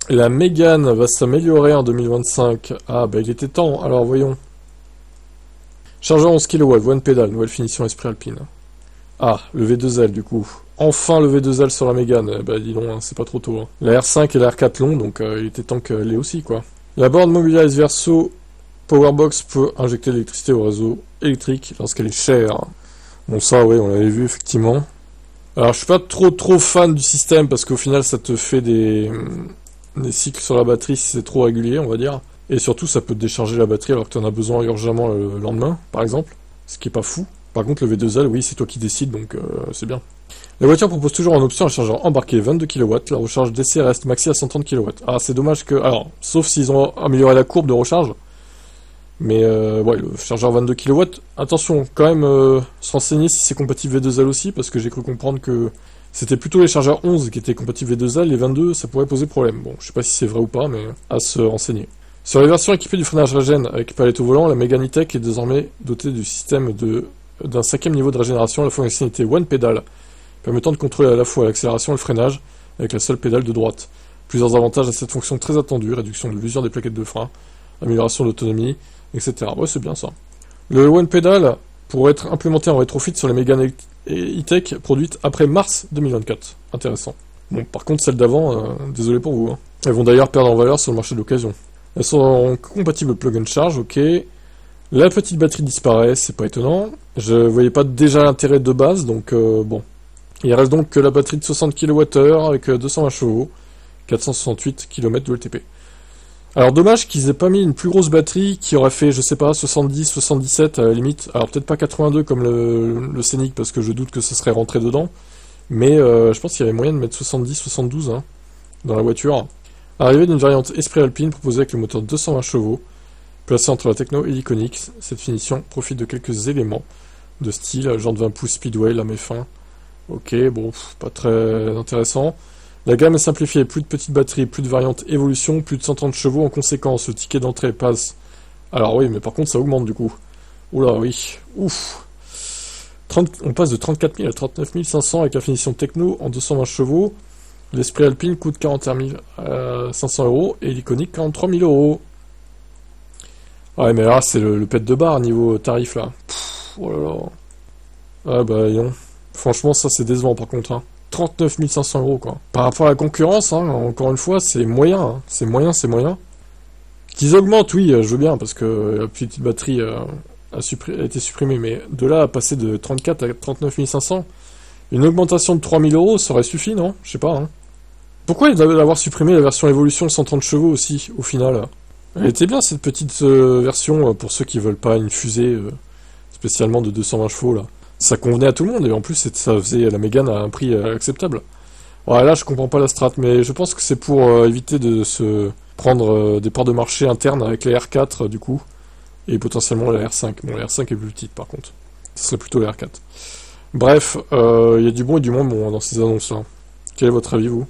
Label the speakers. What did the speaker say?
Speaker 1: La Mégane va s'améliorer en 2025. Ah, bah il était temps. Alors, voyons. Chargeur 11 kW, one pédale, nouvelle finition Esprit Alpine. Ah, le V2L du coup. Enfin le V2L sur la Mégane. Bah dis donc, hein, c'est pas trop tôt. Hein. La R5 et la R4 long, donc il était temps qu'elle l'ait aussi, quoi. La borne Mobilize Verso Powerbox peut injecter de l'électricité au réseau électrique lorsqu'elle est chère. Bon ça, ouais, on l'avait vu effectivement. Alors je suis pas trop fan du système parce qu'au final ça te fait des cycles sur la batterie si c'est trop régulier, on va dire. Et surtout ça peut te décharger la batterie alors que tu en as besoin urgemment le lendemain, par exemple. Ce qui est pas fou. Par contre le V2L, oui, c'est toi qui décides, donc c'est bien. La voiture propose toujours en option un chargeur embarqué 22 kW. La recharge DC reste maxi à 130 kW. Ah, c'est dommage que... Alors, sauf s'ils ont amélioré la courbe de recharge. Mais ouais, le chargeur 22 kW, attention, quand même se renseigner si c'est compatible V2L aussi, parce que j'ai cru comprendre que c'était plutôt les chargeurs 11 qui étaient compatibles V2L, les 22 ça pourrait poser problème. Bon, je sais pas si c'est vrai ou pas, mais à se renseigner. Sur les versions équipées du freinage régène avec palette au volant, la Mégane E-Tech est désormais dotée du système d'un 5e niveau de régénération, la fonctionnalité One Pedal, permettant de contrôler à la fois l'accélération et le freinage avec la seule pédale de droite. Plusieurs avantages à cette fonction très attendue, réduction de l'usure des plaquettes de frein, amélioration de l'autonomie, etc. Ouais, c'est bien ça. Le One Pedal pourrait être implémenté en rétrofit sur les Mégane E-Tech produites après mars 2024. Intéressant. Bon, par contre, celles d'avant, désolé pour vous. Hein. Elles vont d'ailleurs perdre en valeur sur le marché de l'occasion. Elles sont compatibles plug and charge, ok. La petite batterie disparaît, c'est pas étonnant. Je voyais pas déjà l'intérêt de base, donc bon. Il reste donc que la batterie de 60 kWh avec 220 chevaux, 468 km de LTP. Alors dommage qu'ils aient pas mis une plus grosse batterie qui aurait fait, je sais pas, 70, 77 à la limite. Alors peut-être pas 82 comme le Scénic parce que je doute que ça serait rentré dedans. Mais je pense qu'il y avait moyen de mettre 70, 72 hein, dans la voiture. Arrivée d'une variante Esprit Alpine proposée avec le moteur de 220 chevaux, placée entre la Techno et l'Iconic, cette finition profite de quelques éléments de style, genre de 20 pouces Speedway, lame et fin. Ok, bon, pas très intéressant. La gamme est simplifiée, plus de petites batteries, plus de variantes évolution, plus de 130 chevaux en conséquence. Le ticket d'entrée passe. Alors oui, mais par contre ça augmente du coup. Oula, oui. Ouf. On passe de 34 000 à 39 500 avec la finition techno en 220 chevaux. L'Esprit Alpine coûte 41 500 € et l'Iconic 43 000 €. Ouais, mais là c'est le pet de barre niveau tarif là. Pff, oh là là. Ah bah non. Franchement, ça c'est décevant par contre. Hein. 39 500 € quoi. Par rapport à la concurrence, hein, encore une fois, c'est moyen. Hein. C'est moyen, c'est moyen. Qu'ils augmentent, oui, je veux bien, parce que la petite batterie a été supprimée. Mais de là à passer de 34 à 39 500, une augmentation de 3 000 €, ça aurait suffi, non? Je sais pas. Hein. Pourquoi avoir supprimé la version Evolution 130 chevaux aussi, au final? Elle était bien cette petite version, pour ceux qui veulent pas une fusée spécialement de 220 chevaux là. Ça convenait à tout le monde et en plus ça faisait la Mégane à un prix acceptable. Ouais, là je comprends pas la strat, mais je pense que c'est pour éviter de se prendre des parts de marché internes avec les R4 du coup et potentiellement la R5. Bon, la R5 est plus petite par contre. Ce serait plutôt la R4. Bref, il y a du bon et du moins bon dans ces annonces là. Quel est votre avis vous?